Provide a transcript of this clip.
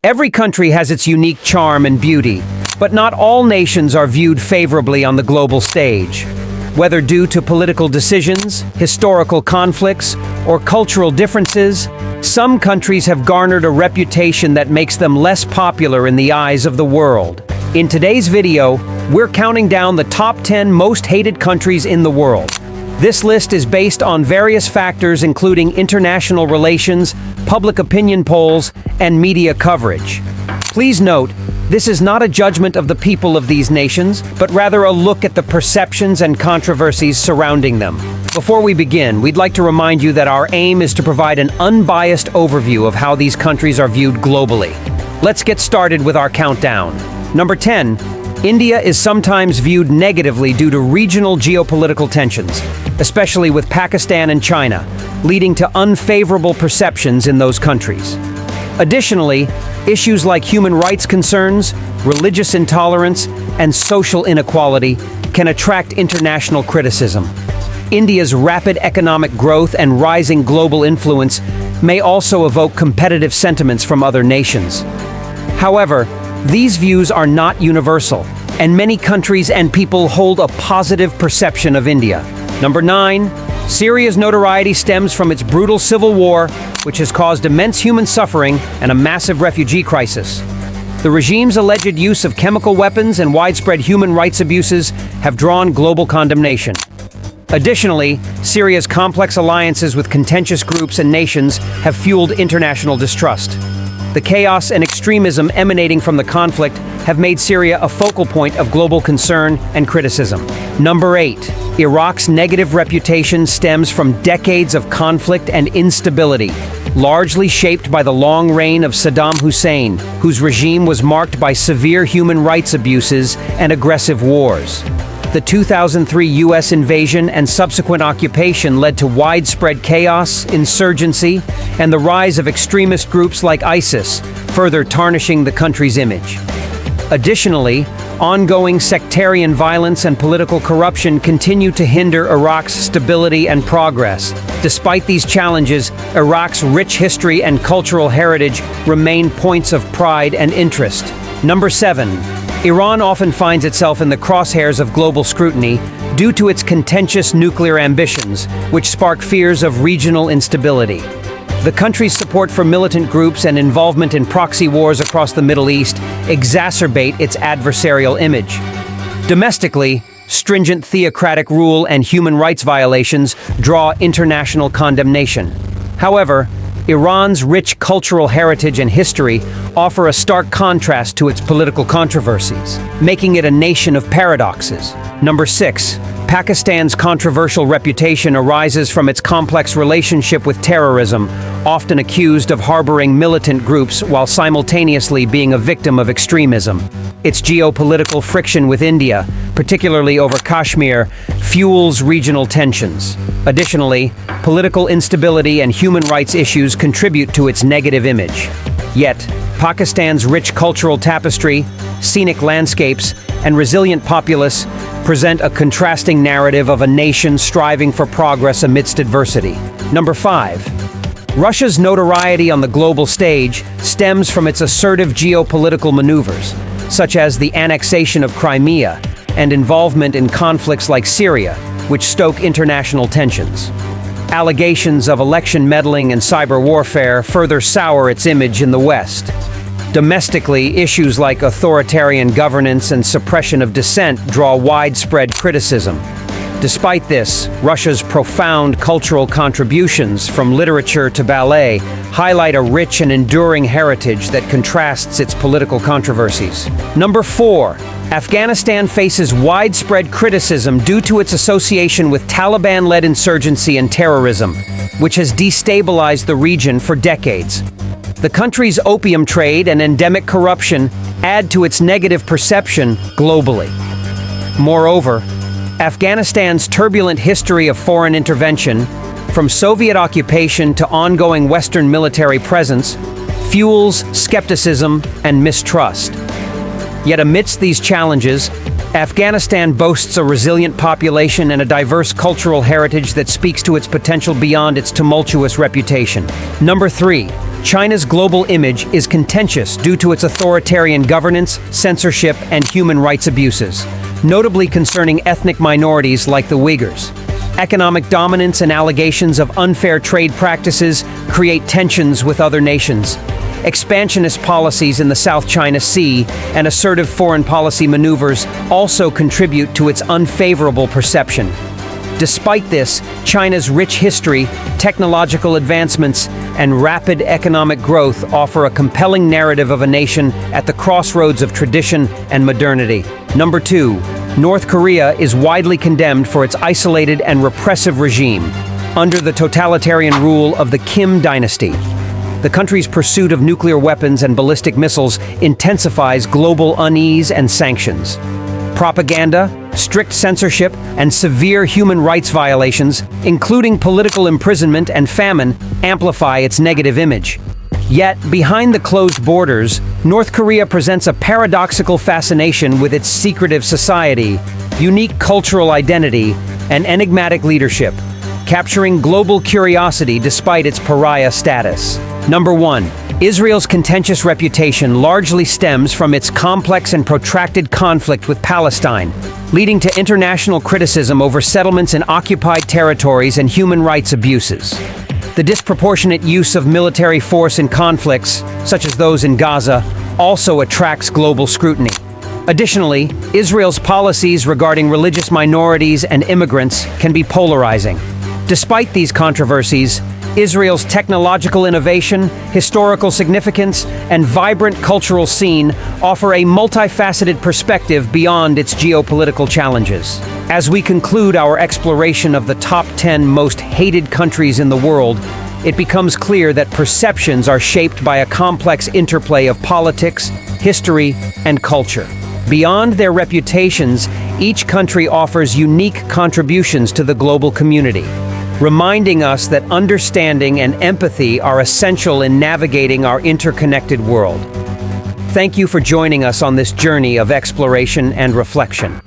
Every country has its unique charm and beauty, but not all nations are viewed favorably on the global stage. Whether due to political decisions, historical conflicts, or cultural differences, some countries have garnered a reputation that makes them less popular in the eyes of the world. In today's video, we're counting down the top 10 most hated countries in the world. This list is based on various factors including international relations, public opinion polls, and media coverage. Please note, this is not a judgment of the people of these nations, but rather a look at the perceptions and controversies surrounding them. Before we begin, we'd like to remind you that our aim is to provide an unbiased overview of how these countries are viewed globally. Let's get started with our countdown. Number 10. India is sometimes viewed negatively due to regional geopolitical tensions, especially with Pakistan and China, leading to unfavorable perceptions in those countries. Additionally, issues like human rights concerns, religious intolerance, and social inequality can attract international criticism. India's rapid economic growth and rising global influence may also evoke competitive sentiments from other nations. However, these views are not universal, and many countries and people hold a positive perception of India. Number 9. Syria's notoriety stems from its brutal civil war, which has caused immense human suffering and a massive refugee crisis. The regime's alleged use of chemical weapons and widespread human rights abuses have drawn global condemnation. Additionally, Syria's complex alliances with contentious groups and nations have fueled international distrust. The chaos and extremism emanating from the conflict have made Syria a focal point of global concern and criticism. Number 8. Iraq's negative reputation stems from decades of conflict and instability, largely shaped by the long reign of Saddam Hussein, whose regime was marked by severe human rights abuses and aggressive wars. The 2003 U.S. invasion and subsequent occupation led to widespread chaos, insurgency, and the rise of extremist groups like ISIS, further tarnishing the country's image. Additionally, ongoing sectarian violence and political corruption continue to hinder Iraq's stability and progress. Despite these challenges, Iraq's rich history and cultural heritage remain points of pride and interest. Number 7. Iran often finds itself in the crosshairs of global scrutiny due to its contentious nuclear ambitions, which spark fears of regional instability. The country's support for militant groups and involvement in proxy wars across the Middle East exacerbate its adversarial image. Domestically, stringent theocratic rule and human rights violations draw international condemnation. However, Iran's rich cultural heritage and history offer a stark contrast to its political controversies, making it a nation of paradoxes. Number 6. Pakistan's controversial reputation arises from its complex relationship with terrorism, often accused of harboring militant groups while simultaneously being a victim of extremism. Its geopolitical friction with India, particularly over Kashmir, fuels regional tensions. Additionally, political instability and human rights issues contribute to its negative image. Yet, Pakistan's rich cultural tapestry, scenic landscapes, and resilient populace present a contrasting narrative of a nation striving for progress amidst adversity. Number 5. Russia's notoriety on the global stage stems from its assertive geopolitical maneuvers, such as the annexation of Crimea and involvement in conflicts like Syria, which stoke international tensions. Allegations of election meddling and cyber warfare further sour its image in the West. Domestically, issues like authoritarian governance and suppression of dissent draw widespread criticism. Despite this, Russia's profound cultural contributions, from literature to ballet, highlight a rich and enduring heritage that contrasts its political controversies. Number 4. Afghanistan faces widespread criticism due to its association with Taliban-led insurgency and terrorism, which has destabilized the region for decades. The country's opium trade and endemic corruption add to its negative perception globally. Moreover, Afghanistan's turbulent history of foreign intervention, from Soviet occupation to ongoing Western military presence, fuels skepticism and mistrust. Yet amidst these challenges, Afghanistan boasts a resilient population and a diverse cultural heritage that speaks to its potential beyond its tumultuous reputation. Number 3. China's global image is contentious due to its authoritarian governance, censorship, and human rights abuses, notably concerning ethnic minorities like the Uyghurs. Economic dominance and allegations of unfair trade practices create tensions with other nations. Expansionist policies in the South China Sea and assertive foreign policy maneuvers also contribute to its unfavorable perception. Despite this, China's rich history, technological advancements, and rapid economic growth offer a compelling narrative of a nation at the crossroads of tradition and modernity. Number 2. North Korea is widely condemned for its isolated and repressive regime under the totalitarian rule of the Kim dynasty. The country's pursuit of nuclear weapons and ballistic missiles intensifies global unease and sanctions. Propaganda, strict censorship, and severe human rights violations, including political imprisonment and famine, amplify its negative image. Yet, behind the closed borders, North Korea presents a paradoxical fascination with its secretive society, unique cultural identity, and enigmatic leadership, capturing global curiosity despite its pariah status. Number 1. Israel's contentious reputation largely stems from its complex and protracted conflict with Palestine, leading to international criticism over settlements in occupied territories and human rights abuses. The disproportionate use of military force in conflicts, such as those in Gaza, also attracts global scrutiny. Additionally, Israel's policies regarding religious minorities and immigrants can be polarizing. Despite these controversies, Israel's technological innovation, historical significance, and vibrant cultural scene offer a multifaceted perspective beyond its geopolitical challenges. As we conclude our exploration of the top 10 most hated countries in the world, it becomes clear that perceptions are shaped by a complex interplay of politics, history, and culture. Beyond their reputations, each country offers unique contributions to the global community, reminding us that understanding and empathy are essential in navigating our interconnected world. Thank you for joining us on this journey of exploration and reflection.